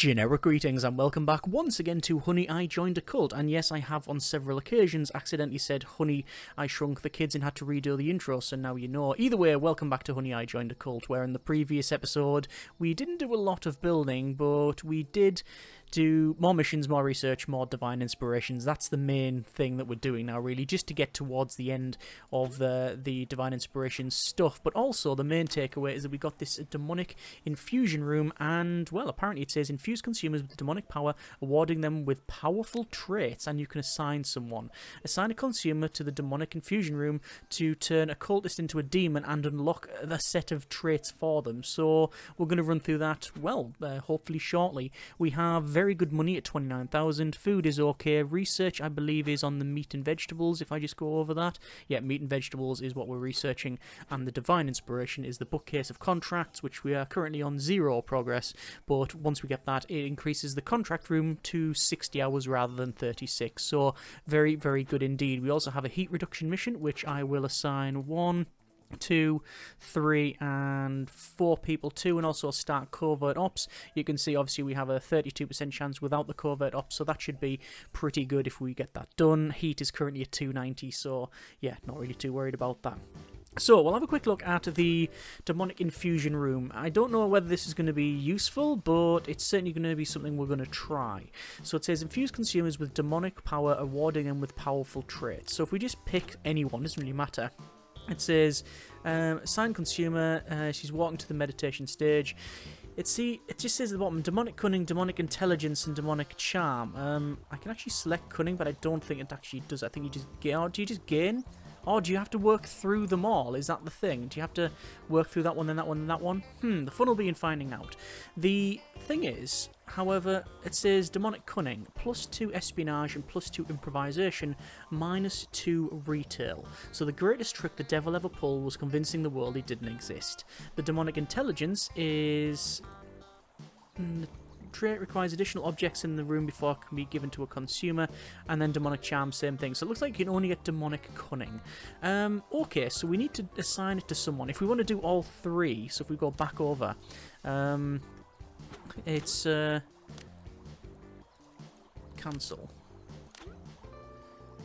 Generic greetings and welcome back once again to Honey, I Joined a Cult. And yes, I have on several occasions accidentally said Honey, I Shrunk the Kids and had to redo the intro, so now you know. Either way, welcome back to Honey, I Joined a Cult, where in the previous episode we didn't do a lot of building, but we did do more missions, more research, more divine inspirations. That's the main thing that we're doing now, really, just to get towards the end of the divine inspiration stuff. But also, the main takeaway is that we got this demonic infusion room, and, well, apparently it says infuse consumers with demonic power, awarding them with powerful traits, and you can assign someone. Assign a consumer to the demonic infusion room to turn a cultist into a demon and unlock a set of traits for them. So, we're going to run through that, well, hopefully shortly. We have very good money at 29,000. Food is okay. Research, I believe, is on the meat and vegetables, if I just go over that. Yeah, meat and vegetables is what we're researching, and the divine inspiration is the bookcase of contracts, which we are currently on 0 progress, but once we get that, it increases the contract room to 60 hours rather than 36, so very, very good indeed. We also have a heat reduction mission, which I will assign 1, 2, 3, and 4 people to, and also start covert ops. You can see obviously we have a 32% chance without the covert ops, so that should be pretty good if we get that done. Heat is currently at 290, so yeah, not really too worried about that. So, we'll have a quick look at the demonic infusion room. I don't know whether this is going to be useful, but it's certainly going to be something we're going to try. So it says, infuse consumers with demonic power, awarding them with powerful traits. So if we just pick anyone, doesn't really matter. It says, assign consumer, she's walking to the meditation stage. It just says at the bottom, demonic cunning, demonic intelligence, and demonic charm. I can actually select cunning, but I don't think it actually does. I think you just gain. Or do you just gain? Or do you have to work through them all? Is that the thing? Do you have to work through that one, then that one, then that one? The fun will be in finding out. The thing is, however, it says demonic cunning, +2 espionage and +2 improvisation, -2 retail. So the greatest trick the devil ever pulled was convincing the world he didn't exist. The demonic intelligence is... trait requires additional objects in the room before it can be given to a consumer, and then demonic charm, same thing. So it looks like you can only get demonic cunning. Okay, so we need to assign it to someone. If we want to do all 3, so if we go back over, it's cancel.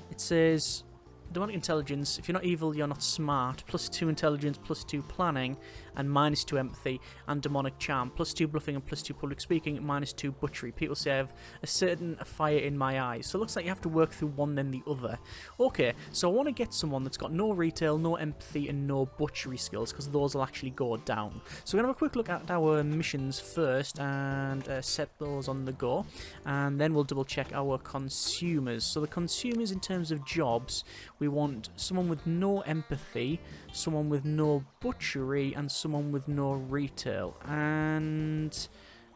It says demonic intelligence, if you're not evil, you're not smart, +2 intelligence, +2 planning, and -2 empathy, and demonic charm, +2 bluffing and +2 public speaking, -2 butchery. People say I have a certain fire in my eyes, so it looks like you have to work through one then the other. Okay, so I want to get someone that's got no retail, no empathy, and no butchery skills, because those will actually go down. So we're going to have a quick look at our missions first, and set those on the go, and then we'll double check our consumers. So the consumers in terms of jobs, we want someone with no empathy, someone with no butchery, and someone with no retail. And,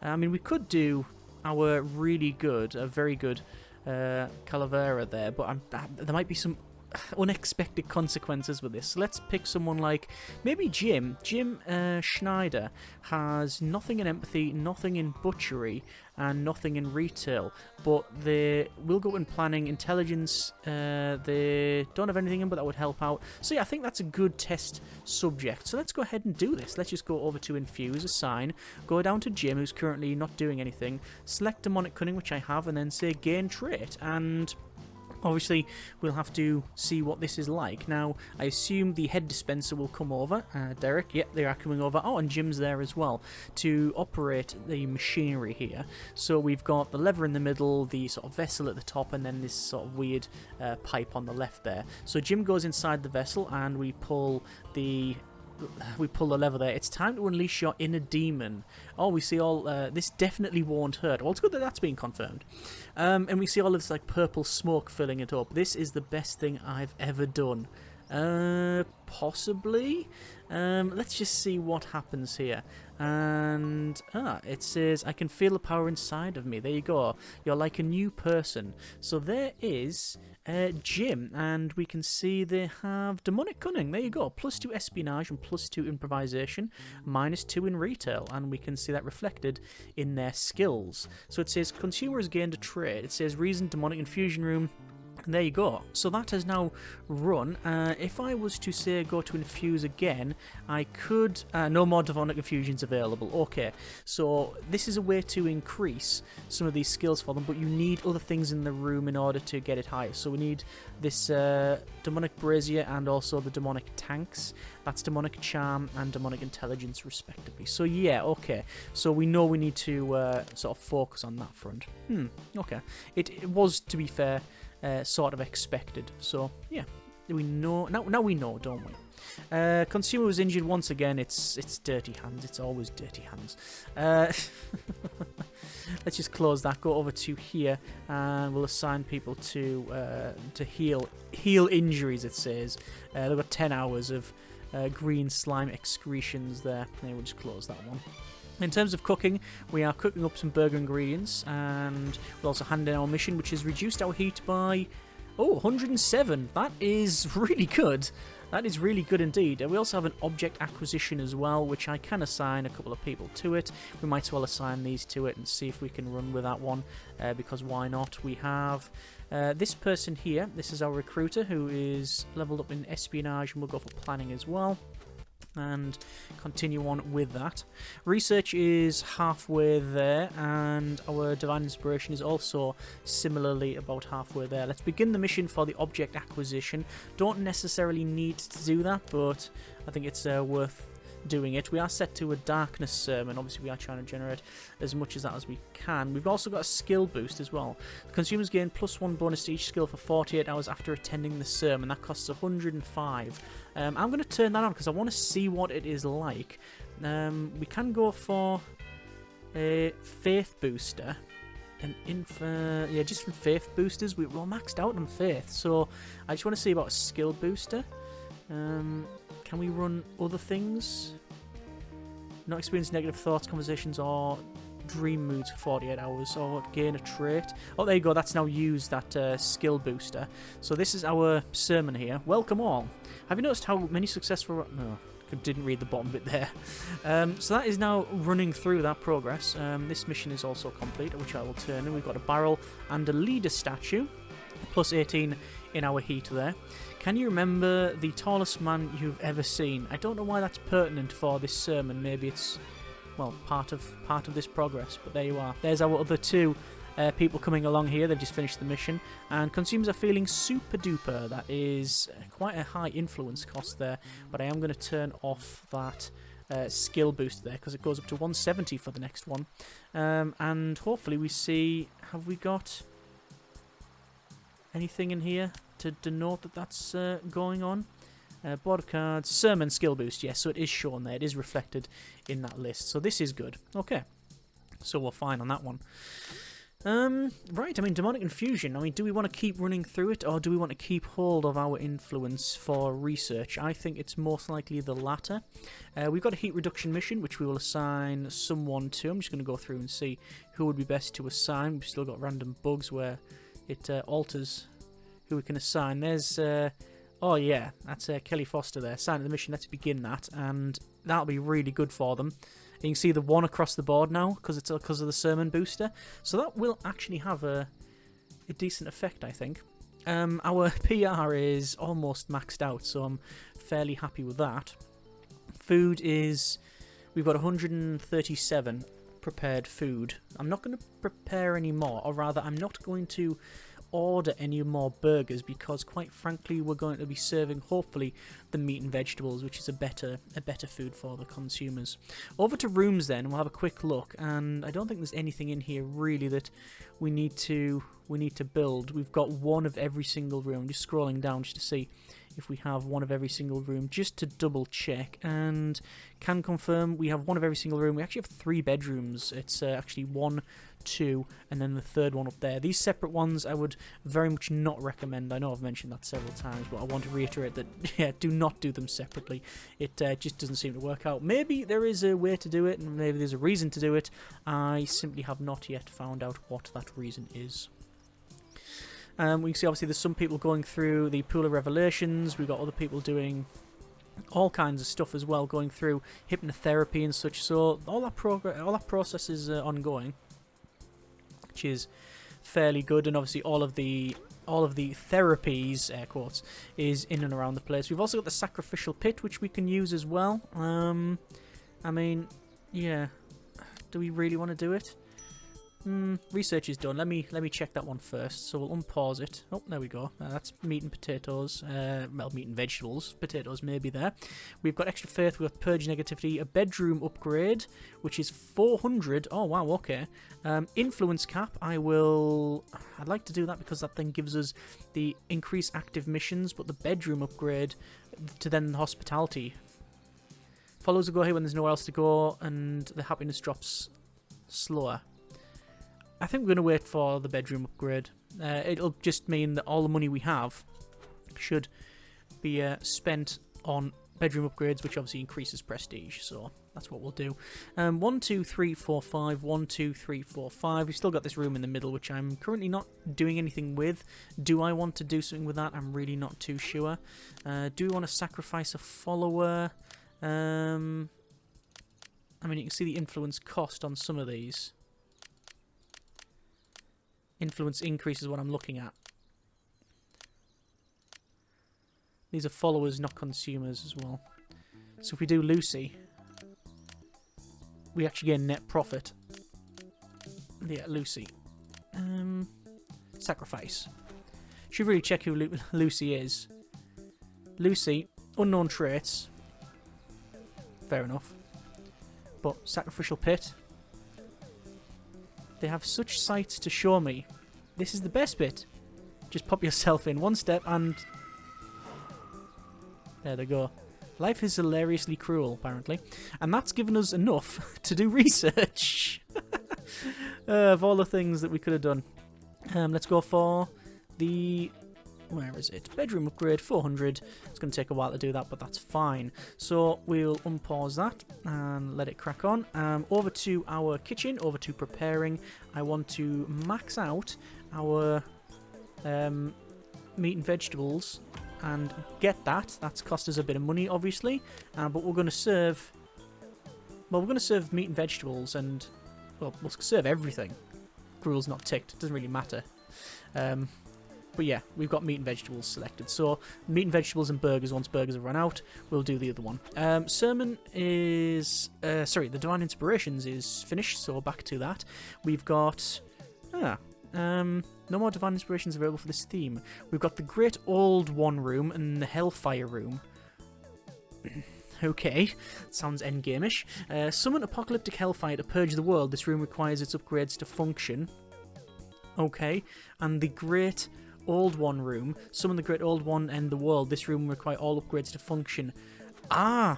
I mean, we could do our really good, a very good Calavera there, but there might be some unexpected consequences with this. So let's pick someone like maybe Jim. Jim Schneider has nothing in empathy, nothing in butchery, and nothing in retail, but they will go in planning, intelligence. They don't have anything in, but that would help out. So yeah, I think that's a good test subject. So let's go ahead and do this. Let's just go over to infuse, assign, go down to Jim, who's currently not doing anything, select demonic cunning, which I have, and then say gain trait, and obviously, we'll have to see what this is like. Now, I assume the head dispenser will come over. Derek, yep, they are coming over. Oh, and Jim's there as well to operate the machinery here. So we've got the lever in the middle, the sort of vessel at the top, and then this sort of weird pipe on the left there. So Jim goes inside the vessel, and we pull the lever there. It's time to unleash your inner demon. Oh, we see all... this definitely won't hurt. Well, it's good that that's been confirmed. And we see all of this like purple smoke filling it up. This is the best thing I've ever done. Possibly? Let's just see what happens here. And, it says, I can feel the power inside of me. There you go. You're like a new person. So there is Jim, and we can see they have demonic cunning. There you go. +2 espionage and +2 improvisation, -2 in retail, and we can see that reflected in their skills. So it says, consumer has gained a trait. It says, reason, demonic infusion room, There you go. So that has now run. If I was to say go to infuse again, I could... no more demonic infusions available. Okay, so this is a way to increase some of these skills for them, but you need other things in the room in order to get it higher. So we need this demonic brazier and also the demonic tanks. That's demonic charm and demonic intelligence respectively. So yeah, okay. So we know we need to sort of focus on that front. Okay. It was, to be fair... sort of expected. So yeah, we know now. We know, don't we? Consumer was injured once again. It's dirty hands. It's always dirty hands. Let's just close that. Go over to here, and we'll assign people to heal injuries. It says they've got 10 hours of green slime excretions there. And we'll just close that one. In terms of cooking, we are cooking up some burger ingredients, and we'll also hand in our mission, which has reduced our heat by 107. That is really good. That is really good indeed. And we also have an object acquisition as well, which I can assign a couple of people to it. We might as well assign these to it and see if we can run with that one, because why not? We have this person here. This is our recruiter, who is leveled up in espionage, and we'll go for planning as well. And continue on with that. Research is halfway there, and our divine inspiration is also similarly about halfway there. Let's begin the mission for the object acquisition. Don't necessarily need to do that, but I think it's worth doing it. We are set to a darkness sermon. Obviously we are trying to generate as much as that as we can. We've also got a skill boost as well. Consumers gain +1 bonus to each skill for 48 hours after attending the sermon. That costs 105. I'm going to turn that on because I want to see what it is like. We can go for a faith booster. Yeah, just from faith boosters. We're maxed out on faith, so I just want to see about a skill booster. Can we run other things? Not experience negative thoughts, conversations, or dream moods for 48 hours, or gain a trait. Oh, there you go. That's now used, that skill booster. So this is our sermon here. Welcome all. Have you noticed how many successful... No, didn't read the bottom bit there. So that is now running through that progress. This mission is also complete, which I will turn in. We've got a barrel and a leader statue. +18 in our heat there. Can you remember the tallest man you've ever seen? I don't know why that's pertinent for this sermon. Maybe it's, well, part of this progress. But there you are. There's our other two people coming along here. They've just finished the mission. And consumers are feeling super duper. That is quite a high influence cost there. But I am going to turn off that skill boost there because it goes up to 170 for the next one. And hopefully we see... Have we got anything in here to denote that that's going on? Border cards, sermon skill boost, yes, so it is shown there. It is reflected in that list, so this is good. Okay, so we're fine on that one. Right, I mean, demonic infusion. I mean, do we want to keep running through it, or do we want to keep hold of our influence for research? I think it's most likely the latter. We've got a heat reduction mission, which we will assign someone to. I'm just going to go through and see who would be best to assign. We've still got random bugs where it alters who we can assign. There's, oh yeah, that's Kelly Foster there. Sign the mission, let's begin that, and that'll be really good for them. You can see the one across the board now, because of the sermon booster. So that will actually have a decent effect, I think. Our PR is almost maxed out, so I'm fairly happy with that. Food is... We've got 137 prepared food. I'm not going to prepare any more, or rather I'm not going to order any more burgers because quite frankly we're going to be serving hopefully the meat and vegetables, which is a better food for the consumers. Over to rooms then, we'll have a quick look, and I don't think there's anything in here really that we need to build. We've got one of every single room. Just scrolling down just to see if we have one of every single room, just to double check, and can confirm we have one of every single room. We actually have 3 bedrooms. It's actually 1, 2, and then the third one up there. These separate ones I would very much not recommend. I know I've mentioned that several times, but I want to reiterate that, yeah, do not do them separately. It just doesn't seem to work out. Maybe there is a way to do it, and maybe there's a reason to do it. I simply have not yet found out what that reason is. We can see obviously there's some people going through the Pool of Revelations. We've got other people doing all kinds of stuff as well, going through hypnotherapy and such. So all that process is ongoing, which is fairly good. And obviously all of the all of the therapies, air quotes, is in and around the place. We've also got the sacrificial pit, which we can use as well. I mean, yeah. Do we really want to do it? Research is done. Let me check that one first. So we'll unpause it. Oh, there we go. That's meat and potatoes. Well, meat and vegetables. Potatoes maybe there. We've got extra faith. We've got purge negativity. A bedroom upgrade, which is 400. Oh wow, okay. Influence cap. I'd like to do that because that then gives us the increased active missions. But the bedroom upgrade to then hospitality. Followers will go here when there's nowhere else to go, and the happiness drops slower. I think we're going to wait for the bedroom upgrade. It'll just mean that all the money we have should be spent on bedroom upgrades, which obviously increases prestige. So that's what we'll do. 1, 2, 3, 4, 5. 1, 2, 3, 4, 5. We've still got this room in the middle, which I'm currently not doing anything with. Do I want to do something with that? I'm really not too sure. Do we want to sacrifice a follower? I mean, you can see the influence cost on some of these. Influence increase is what I'm looking at. These are followers, not consumers as well. So if we do Lucy, we actually get net profit. Yeah, Lucy. Sacrifice. Should really check who Lucy is. Lucy, unknown traits. Fair enough. But sacrificial pit. They have such sights to show me. This is the best bit. Just pop yourself in one step and... there they go. Life is hilariously cruel, apparently. And that's given us enough to do research. Of all the things that we could have done. Let's go for the... where is it? Bedroom upgrade, 400. It's going to take a while to do that, but that's fine. So we'll unpause that and let it crack on. Over to our kitchen, over to preparing. I want to max out our meat and vegetables and get that. That's cost us a bit of money, obviously. But we're going to serve... well, we're going to serve meat and vegetables and... well, we'll serve everything. Gruel's not ticked. It doesn't really matter. But yeah, we've got meat and vegetables selected. So meat and vegetables and burgers, once burgers have run out, we'll do the other one. Sermon is... sorry, the Divine Inspirations is finished, so back to that. We've got... no more Divine Inspirations available for this theme. We've got the Great Old One room and the Hellfire room. Okay, sounds endgame-ish. Summon Apocalyptic Hellfire to purge the world. This room requires its upgrades to function. Okay, and the Great Old One room. Summon the Great Old One and the world. This room will require all upgrades to function. Ah!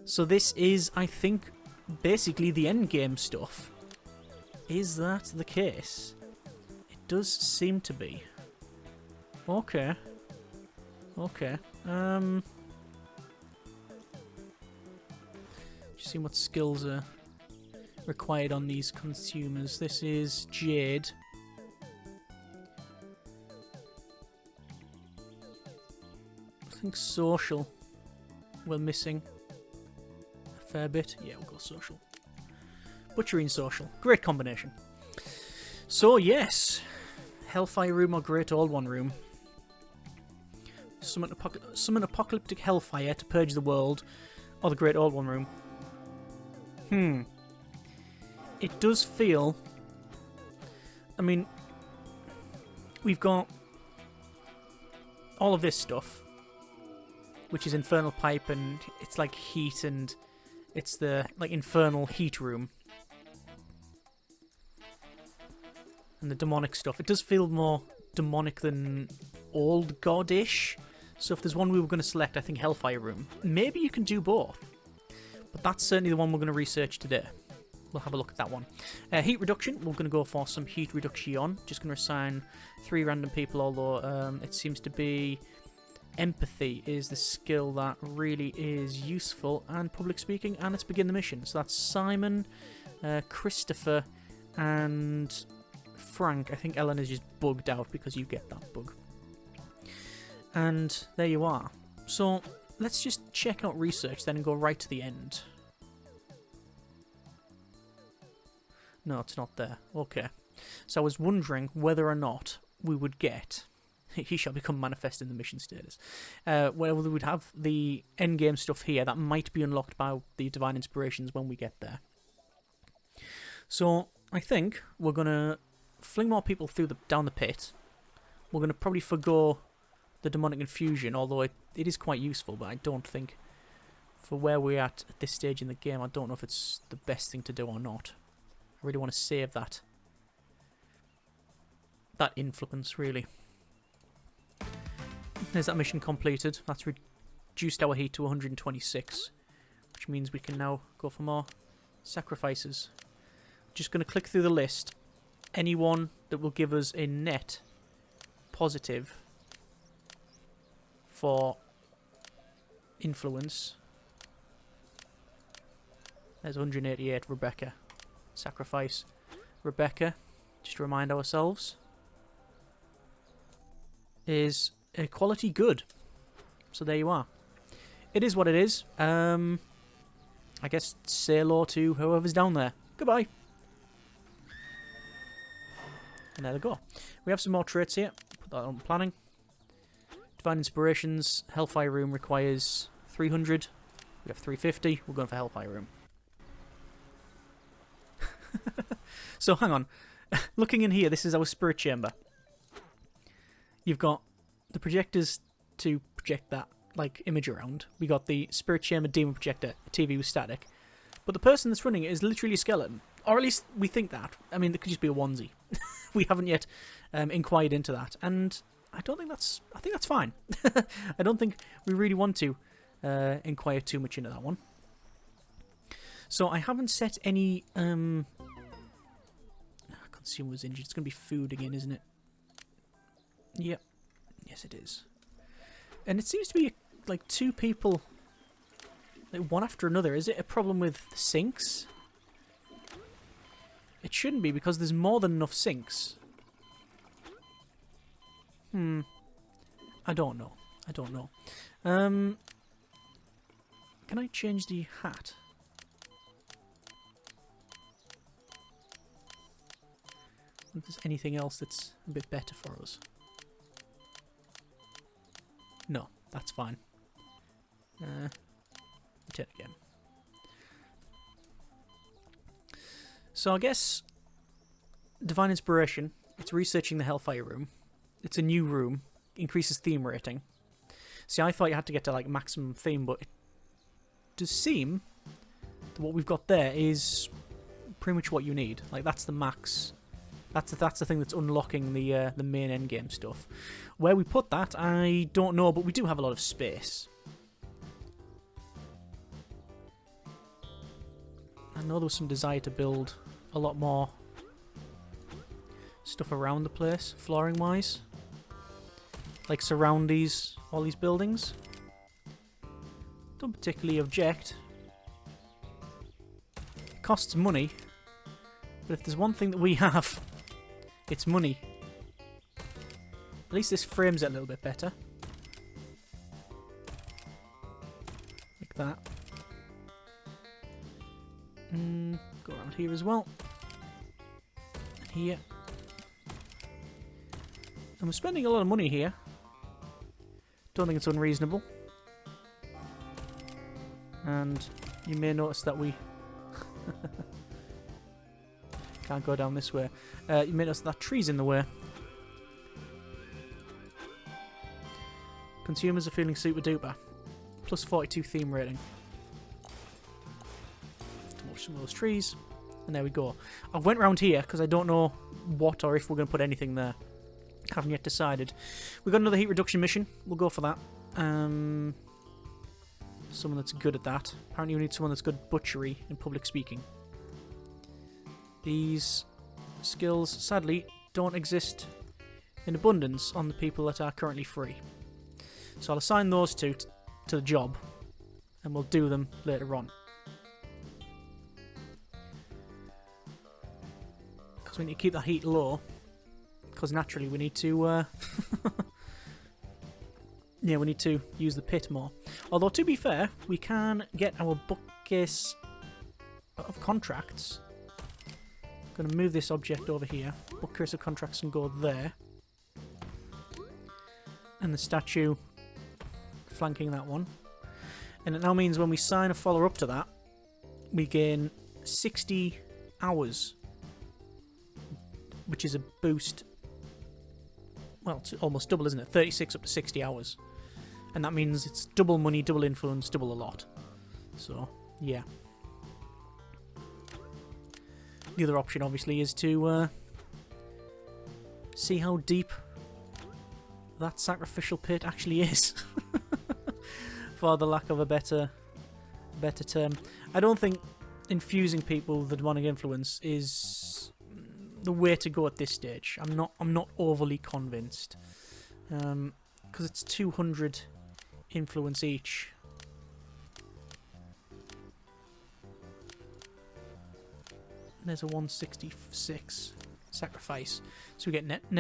So this is, I think, basically the endgame stuff. Is that the case? It does seem to be. Okay. Okay. Just seeing what skills are required on these consumers. This is Jade. I think social. We're missing a fair bit. Yeah, we'll go social. Butchery and social. Great combination. So, yes. Hellfire room or Great Old One room. Summon Apocalyptic Hellfire to purge the world. Or the Great Old One room. It does feel... I mean... we've got... all of this stuff. Which is Infernal Pipe and it's like heat and... it's the like infernal heat room. And the demonic stuff. It does feel more demonic than old god-ish. So if there's one we were going to select, I think Hellfire room. Maybe you can do both. But that's certainly the one we're going to research today. We'll have a look at that one. Heat reduction. We're going to go for some heat reduction. Just going to assign 3 random people, although it seems to be... empathy is the skill that really is useful, and public speaking, and let's begin the mission. So that's Simon, Christopher, and Frank. I think Ellen is just bugged out because you get that bug. And there you are. So let's just check out research then and go right to the end. No, it's not there. Okay. So I was wondering whether or not we would get He shall become manifest in the mission status. Where we would have the endgame stuff here that might be unlocked by the divine inspirations when we get there. So I think we're gonna fling more people through down the pit. We're gonna probably forgo the demonic infusion, although it is quite useful. But I don't think, for where we're at this stage in the game, I don't know if it's the best thing to do or not. I really want to save that influence, really. There's that mission completed. That's reduced our heat to 126, which means we can now go for more sacrifices. Just going to click through the list. Anyone that will give us a net positive for influence. There's 188, Rebecca. Sacrifice Rebecca, just to remind ourselves, is a quality good. So there you are. It is what it is. I guess say hello to whoever's down there. Goodbye. And there they go. We have some more traits here. Put that on planning. Divine Inspirations. Hellfire Room requires 300. We have 350. We're going for Hellfire Room. So hang on. Looking in here, this is our spirit chamber. You've got the projectors to project that like image around. We got the spirit chamber demon projector, TV with static. But the person that's running it is literally a skeleton. Or at least we think that. I mean, it could just be a onesie. We haven't yet inquired into that. And I don't think that's... I think that's fine. I don't think we really want to inquire too much into that one. So I haven't set any... Consumer was injured. It's going to be food again, isn't it? Yep. Yes, it is. And it seems to be like two people... like one after another. Is it a problem with the sinks? It shouldn't be, because there's more than enough sinks. I don't know. I don't know. Can I change the hat? If there's anything else that's a bit better for us. No, that's fine. Return again. So I guess Divine Inspiration, it's researching the Hellfire room. It's a new room, increases theme rating. See, I thought you had to get to like maximum theme, but it does seem that what we've got there is pretty much what you need. Like that's the max. That's the thing that's unlocking the main endgame stuff. Where we put that, I don't know, but we do have a lot of space. I know there was some desire to build a lot more stuff around the place, flooring-wise. Like surround all these buildings. Don't particularly object. It costs money, but if there's one thing that we have, it's money. At least this frames it a little bit better. Like that. Go around here as well. And here. And we're spending a lot of money here. Don't think it's unreasonable. And you may notice that we can't go down this way. You may notice that tree's in the way. Consumers are feeling super duper. Plus 42 theme rating. Demolish some of those trees. And there we go. I went round here because I don't know what or if we're going to put anything there. Haven't yet decided. We've got another heat reduction mission. We'll go for that. Someone that's good at that. Apparently we need someone that's good at butchery and public speaking. These skills, sadly, don't exist in abundance on the people that are currently free. So I'll assign those two to the job, and we'll do them later on. Because we need to keep that heat low, because naturally we need to... yeah, we need to use the pit more. Although, to be fair, we can get our bookcase of contracts. I'm going to move this object over here. Bookcase of contracts can go there. and the statue flanking that one. And it now means when we sign a follower-up to that, we gain 60 hours, which is a boost. Well, it's almost double, isn't it? 36 up to 60 hours. And that means it's double money, double influence, double a lot. So, yeah. The other option, obviously, is to see how deep that sacrificial pit actually is. For the lack of a better term. I don't think infusing people with the demonic influence is the way to go at this stage. I'm not overly convinced. Because it's 200 influence each. There's a 166 sacrifice. So we get net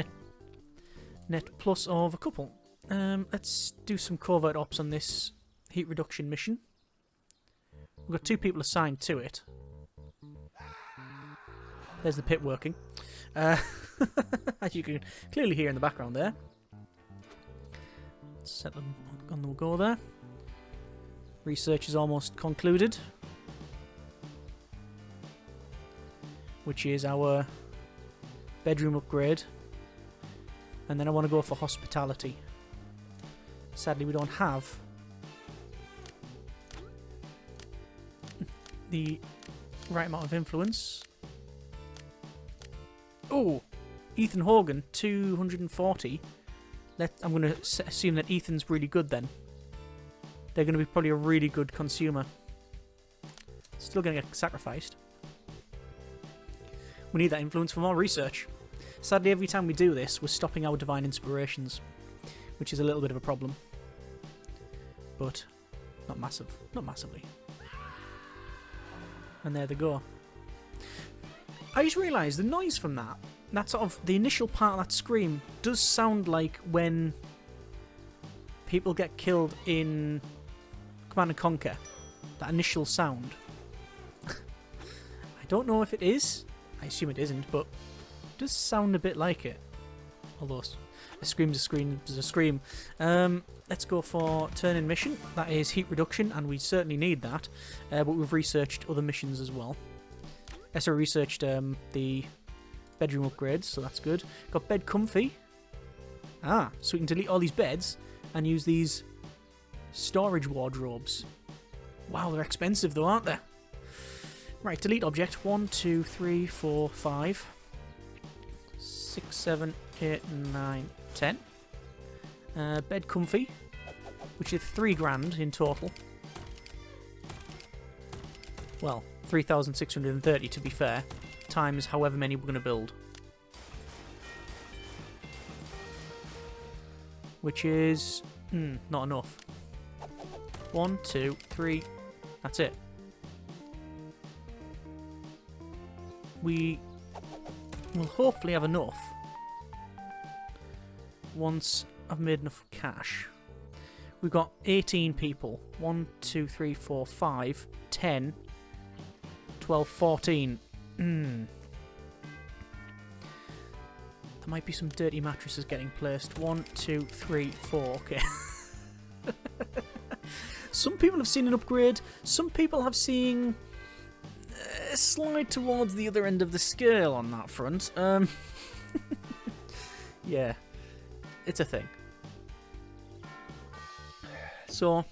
plus of a couple. Let's do some covert ops on this heat reduction mission. We've got 2 people assigned to it. There's the pit working. As you can clearly hear in the background there. Set them on the go there. Research is almost concluded. Which is our bedroom upgrade. And then I want to go for hospitality. Sadly, we don't have the right amount of influence. Oh, Ethan Hogan, 240. I'm going to assume that Ethan's really good then. They're going to be probably a really good consumer. Still going to get sacrificed. We need that influence for more research. Sadly, every time we do this, we're stopping our divine inspirations, which is a little bit of a problem. But not massive. Not massively. And there they go. I just realised the noise from that sort of, the initial part of that scream does sound like when people get killed in Command & Conquer. That initial sound. I don't know if it is. I assume it isn't, but it does sound a bit like it. Although a scream's a scream is a scream. Let's go for turn-in mission. That is heat reduction, and we certainly need that. But we've researched other missions as well. So we researched the bedroom upgrades, so that's good. Got bed comfy. So we can delete all these beds and use these storage wardrobes. Wow, they're expensive though, aren't they? Right, delete object. 1, 2, 3, 4, 5, 6, 7, 8, 9, 10. Bed comfy, which is 3 grand in total. Well, 3,630 to be fair, times however many we're going to build. Which is not enough. 1, 2, 3, that's it. We will hopefully have enough once I've made enough cash. We've got 18 people. 1, 2, 3, 4, 5, 10, 12, 14. There might be some dirty mattresses getting placed. 1, 2, 3, 4. Okay. Some people have seen an upgrade. Some people have seen a slide towards the other end of the scale on that front. Yeah, it's a thing. So,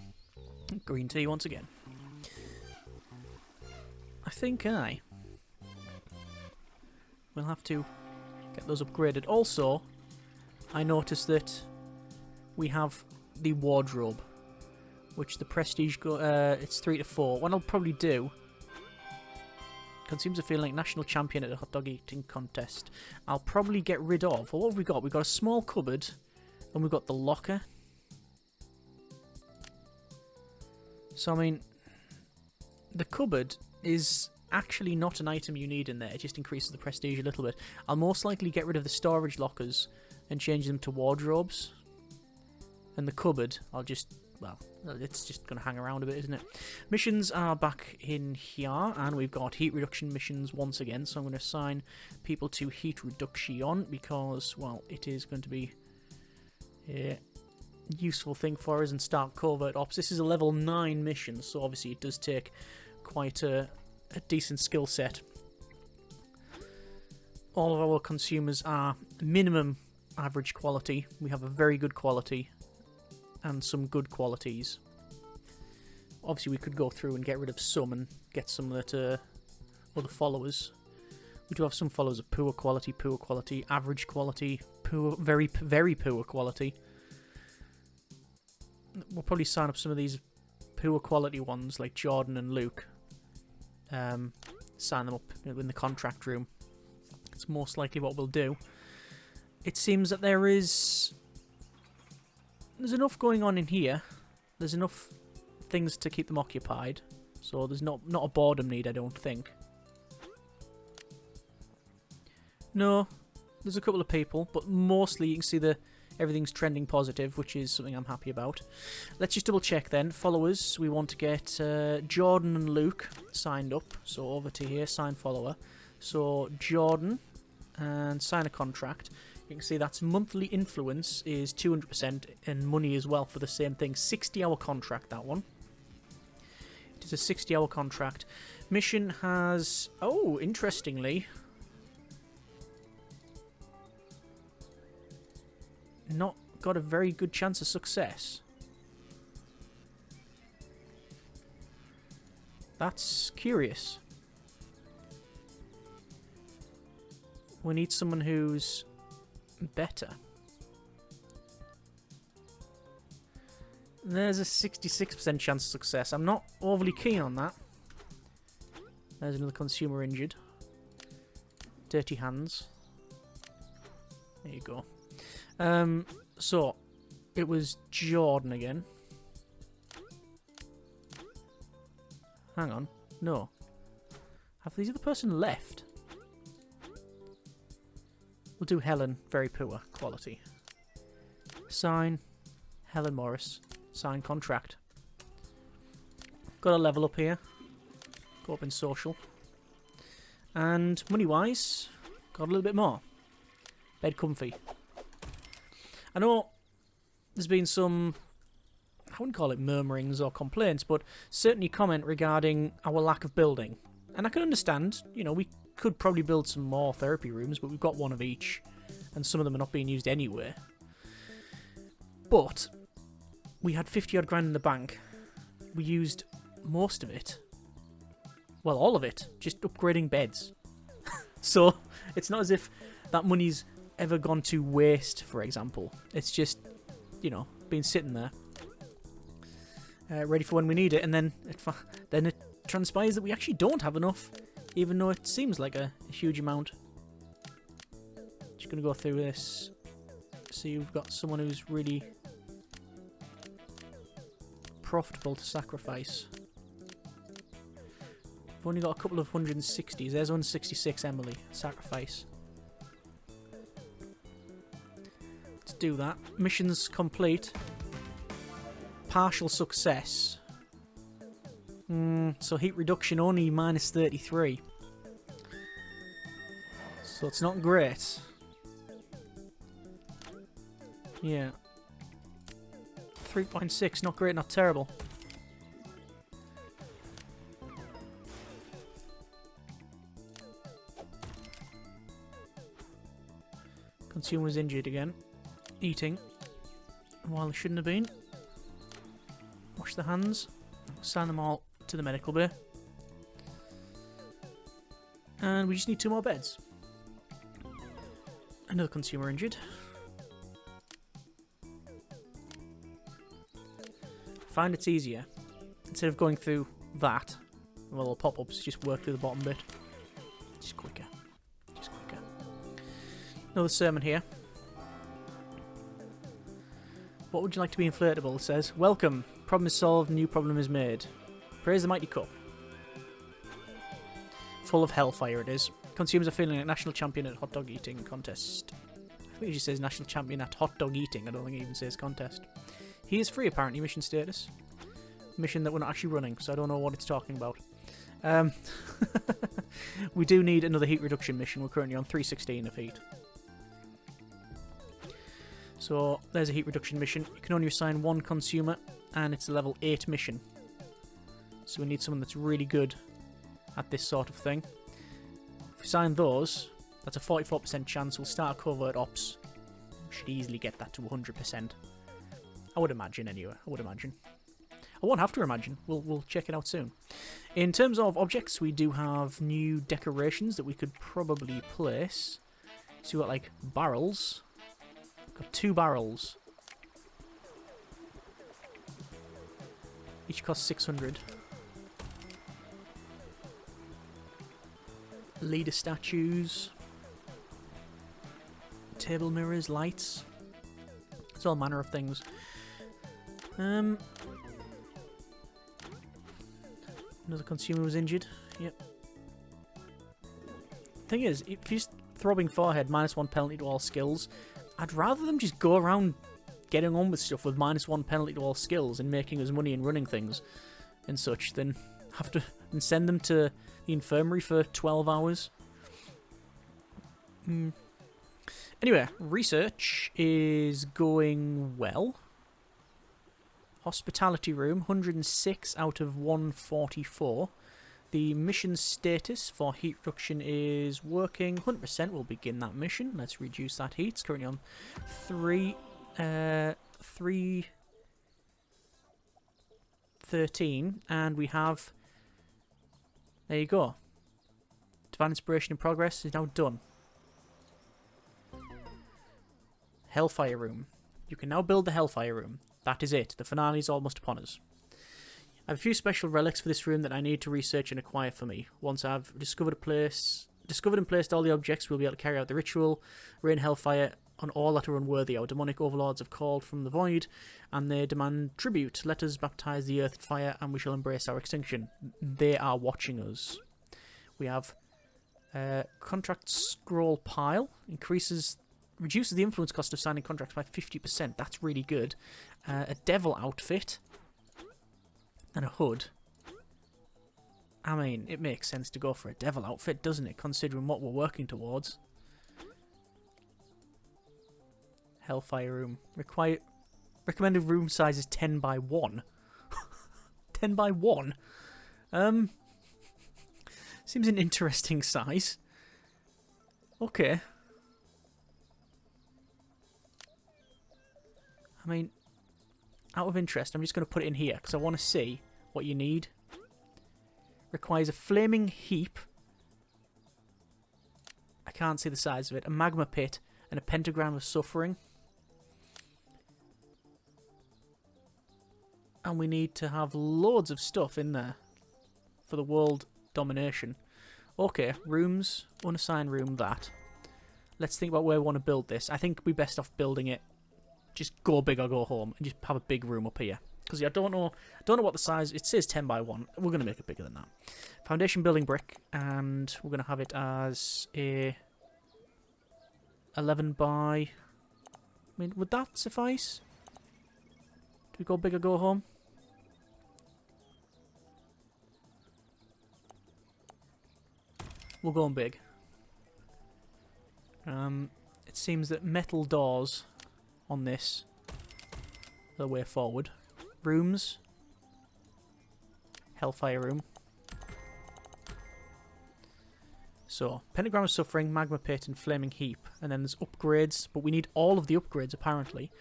green tea once again. I think we'll have to get those upgraded. Also, I noticed that we have the wardrobe, which the prestige it's 3 to 4. What I'll probably do, consumes a feeling like national champion at a hot dog eating contest. I'll probably get rid of. Well, what have we got? We've got a small cupboard, and we've got the locker. So I mean, the cupboard is actually not an item you need in there. It just increases the prestige a little bit. I'll most likely get rid of the storage lockers and change them to wardrobes. And the cupboard, I'll just, well, it's just going to hang around a bit, isn't it? Missions are back in here, and we've got heat reduction missions once again. So I'm going to assign people to heat reduction because, well, it is going to be useful thing for us and start covert ops. This is a level 9 mission, so obviously it does take quite a decent skill set. All of our consumers are minimum average quality. We have a very good quality and some good qualities. Obviously we could go through and get rid of some and get some that other followers. We do have some followers of poor quality, average quality, poor, very, very poor quality. We'll probably sign up some of these poor quality ones like Jordan and Luke. Sign them up in the contract room. It's most likely what we'll do. It seems that there's enough going on in here. There's enough things to keep them occupied. So there's not a boredom need, I don't think. No, there's a couple of people, but mostly you can see everything's trending positive, which is something I'm happy about. Let's just double check then. Followers, we want to get Jordan and Luke signed up. So over to here, sign follower. So Jordan, and sign a contract. You can see that's monthly influence is 200% and money as well for the same thing. 60-hour contract, that one. It is a 60-hour contract. Mission has, oh, interestingly, not got a very good chance of success. That's curious. We need someone who's better. There's a 66% chance of success. I'm not overly keen on that. There's another consumer injured. Dirty hands. There you go. So, it was Jordan again. Hang on. No. Have these other person left? We'll do Helen, very poor quality. Sign Helen Morris. Sign contract. Got a level up here. Go up in social. And money-wise, got a little bit more. Bed comfy. I know there's been some, I wouldn't call it murmurings or complaints, but certainly comment regarding our lack of building. And I can understand, you know, we could probably build some more therapy rooms, but we've got one of each, and some of them are not being used anywhere. But we had 50 odd grand in the bank. We used most of it, well, all of it, just upgrading beds. So it's not as if that money's ever gone to waste, for example. It's just, you know, been sitting there, ready for when we need it, and then it transpires that we actually don't have enough, even though it seems like a huge amount. Just gonna go through this. So you've got someone who's really profitable to sacrifice. We've only got a couple of 160s. There's 166, Emily. Sacrifice. Let's do that. Missions complete. Partial success. So heat reduction only minus 33. So it's not great. Yeah. 3.6, not great, not terrible. Consumer's injured again. Eating. While they shouldn't have been. Wash the hands. Sign them all to the medical bay. And we just need 2 more beds. Another consumer injured. Find it's easier. Instead of going through that, with little pop-ups, just work through the bottom bit. Just quicker. Just quicker. Another sermon here. What would you like to be inflatable? It says, welcome. Problem is solved, new problem is made. Praise the mighty cup. Full of hellfire it is. Consumers are feeling like national champion at hot dog eating contest. I think it just says national champion at hot dog eating. I don't think it even says contest. He is free apparently, mission status. Mission that we're not actually running, so I don't know what it's talking about. We do need another heat reduction mission. We're currently on 316 of heat. So there's a heat reduction mission. You can only assign one consumer, and it's a level 8 mission. So we need someone that's really good at this sort of thing. If we assign those, that's a 44% chance we'll start a covert ops. We should easily get that to 100%. I would imagine, anyway. I would imagine. I won't have to imagine. We'll check it out soon. In terms of objects, we do have new decorations that we could probably place. So we've got, like, barrels. Got 2 barrels. Each cost 600. Leader statues. Table mirrors, lights. It's all manner of things. Another consumer was injured. Yep. Thing is, if he's throbbing forehead, -1 penalty to all skills, I'd rather them just go around getting on with stuff with -1 penalty to all skills and making us money and running things and such than have to and send them to the infirmary for 12 hours. Anyway, research is going well. Hospitality room, 106 out of 144. The mission status for heat reduction is working. 100% will begin that mission. Let's reduce that heat. It's currently on 313. And we have... There you go. Divine Inspiration in progress is now done. Hellfire room. You can now build the Hellfire room. That is it. The finale is almost upon us. I have a few special relics for this room that I need to research and acquire for me. Once I've discovered and placed all the objects, we'll be able to carry out the ritual, rain Hellfire on all that are unworthy. Our demonic overlords have called from the void, and they demand tribute. Let us baptize the earth with fire, and we shall embrace our extinction. They are watching us. We have contract scroll pile. Reduces the influence cost of signing contracts by 50%. That's really good. A devil outfit. And a hood. I mean, it makes sense to go for a devil outfit, doesn't it? Considering what we're working towards. Hellfire room. Recommended room size is 10 by 1. 10 by 1? Seems an interesting size. Okay. I mean, out of interest, I'm just going to put it in here because I want to see what you need. Requires a flaming heap. I can't see the size of it. A magma pit and a pentagram of suffering. And we need to have loads of stuff in there for the world domination. Okay, rooms. Unassigned room, that. Let's think about where we want to build this. I think we're best off building it. Just go big or go home and just have a big room up here. Because I don't know what the size... It says 10 by 1. We're going to make it bigger than that. Foundation building brick. And we're going to have it as a 11 by... I mean, would that suffice? Do we go big or go home? We're going big. It seems that metal doors on this are the way forward. Rooms. Hellfire room. So, Pentagram of Suffering, Magma Pit, and Flaming Heap. And then there's upgrades, but we need all of the upgrades apparently.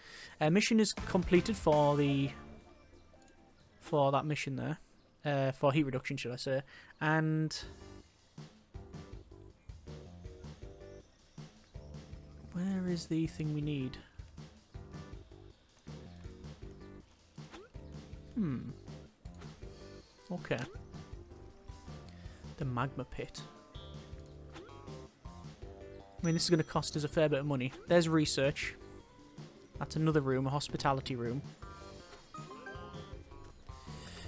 Mission is completed for that mission there. For heat reduction, should I say. And... where is the thing we need? Okay. The Magma Pit. I mean, this is going to cost us a fair bit of money. There's research. That's another room, a hospitality room.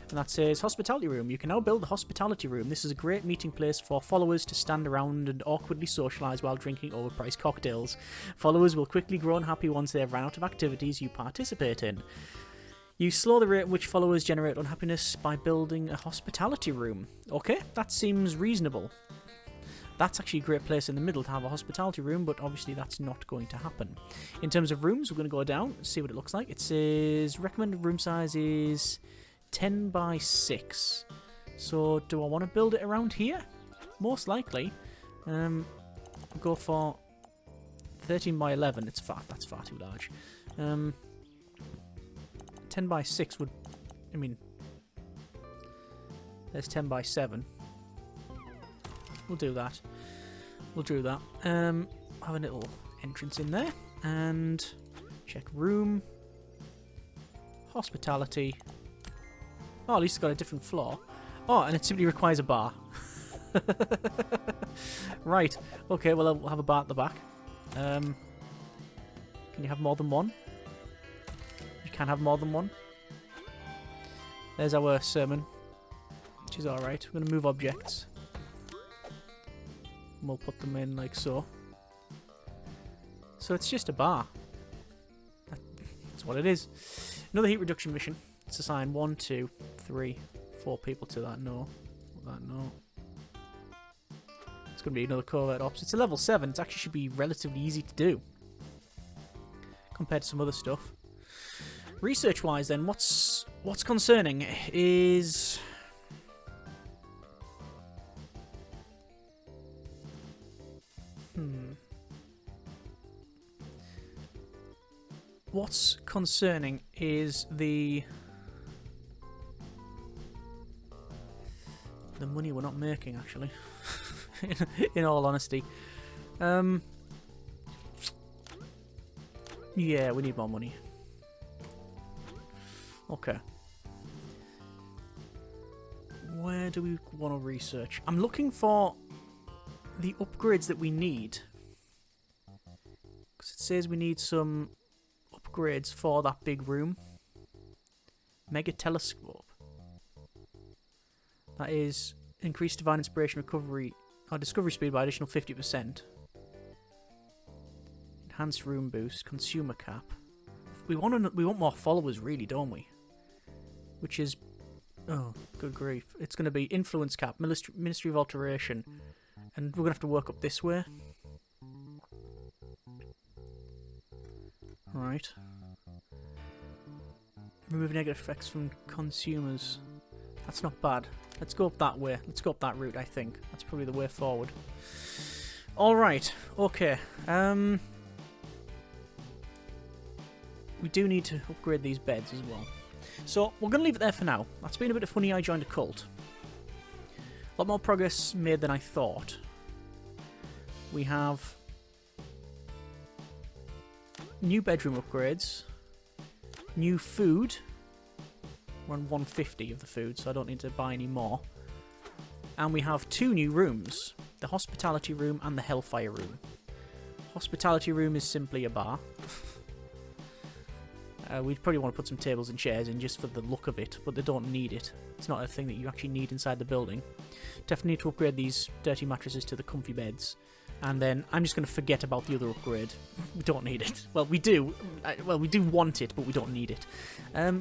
And that says, hospitality room. You can now build the hospitality room. This is a great meeting place for followers to stand around and awkwardly socialise while drinking overpriced cocktails. Followers will quickly grow unhappy once they have run out of activities you participate in. You slow the rate at which followers generate unhappiness by building a hospitality room. Okay, that seems reasonable. That's actually a great place in the middle to have a hospitality room, but obviously that's not going to happen. In terms of rooms, we're going to go down and see what it looks like. It says recommended room size is 10 by 6. So do I want to build it around here? Most likely. I'll go for 13 by 11. That's far too large. 10 by 6 would... I mean... There's 10 by 7. We'll do that. We'll do that. Have a little entrance in there. And check room. Hospitality. Oh, at least it's got a different floor. Oh, and it simply requires a bar. Right. Okay, well, we'll have a bar at the back. Can you have more than one? You can have more than one. There's our sermon, which is alright. We're going to move objects. And we'll put them in like so. So it's just a bar. That's what it is. Another heat reduction mission. Let's assign 1, 2, 3, 4 people to that. No. That, no. It's going to be another covert ops. It's a level 7. It actually should be relatively easy to do compared to some other stuff. Research-wise, then, what's concerning is what's concerning is the money we're not making, actually. In all honesty. Yeah, we need more money. Okay. Where do we want to research? I'm looking for the upgrades that we need. Because it says we need some upgrades for that big room. Mega telescope. That is increased divine inspiration recovery or discovery speed by additional 50%. Enhanced room boost, consumer cap. We want more followers, really, don't we? Which is, oh, good grief! It's going to be influence cap, Ministry of Alteration, and we're going to have to work up this way. Right. Remove negative effects from consumers. That's not bad. Let's go up that way. Let's go up that route, I think. That's probably the way forward. Alright. Okay. We do need to upgrade these beds as well. So, we're going to leave it there for now. That's been a bit of funny. I joined a cult. A lot more progress made than I thought. We have new bedroom upgrades. New food. We're on 150 of the food, so I don't need to buy any more. And we have 2 new rooms. The hospitality room and the Hellfire room. Hospitality room is simply a bar. We'd probably want to put some tables and chairs in just for the look of it, but they don't need it. It's not a thing that you actually need inside the building. Definitely need to upgrade these dirty mattresses to the comfy beds. And then I'm just going to forget about the other upgrade. We don't need it. Well, we do. Well, we do want it, but we don't need it.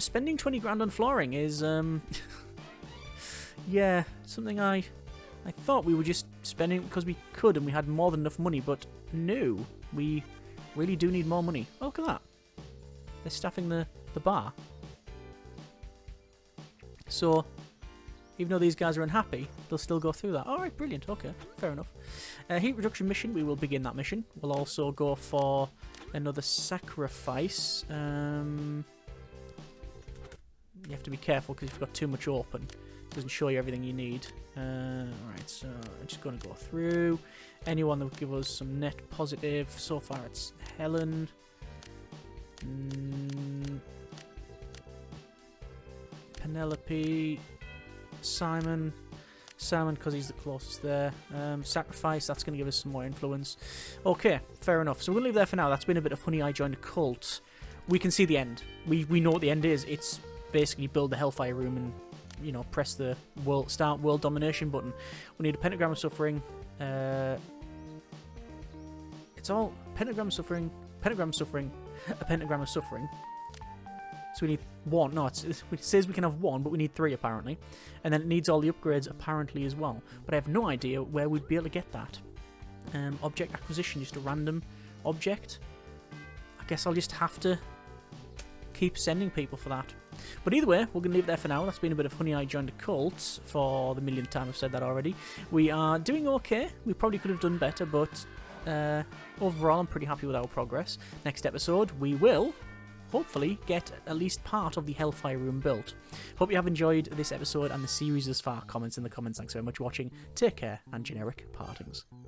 Spending 20 grand on flooring is, yeah, something I thought we were just spending because we could and we had more than enough money, but no, we really do need more money. Oh, look at that. They're staffing the bar. So, even though these guys are unhappy, they'll still go through that. Alright, brilliant. Okay, fair enough. Heat reduction mission, we will begin that mission. We'll also go for another sacrifice. You have to be careful because if you've got too much open, it doesn't show you everything you need. Alright, so I'm just going to go through. Anyone that would give us some net positive. So far it's Helen. Penelope. Simon because he's the closest there. Sacrifice, that's going to give us some more influence. Okay, fair enough. So we're going to leave there for now. That's been a bit of Honey, I Joined a Cult. We can see the end. We know what the end is. It's basically build the Hellfire room and, you know, press the start world domination button. We need a pentagram of suffering. It's all pentagram suffering, a pentagram of suffering. So we need one. No, it says we can have one, but we need 3 apparently. And then it needs all the upgrades apparently as well. But I have no idea where we'd be able to get that. Object acquisition, just a random object. I guess I'll just have to keep sending people for that. But either way, we're going to leave it there for now. That's been a bit of Honey I Joined a Cult for the millionth time I've said that already. We are doing okay. We probably could have done better, but overall I'm pretty happy with our progress. Next episode, we will hopefully get at least part of the Hellfire room built. Hope you have enjoyed this episode and the series thus far. Comments in the comments. Thanks very much for watching. Take care and generic partings.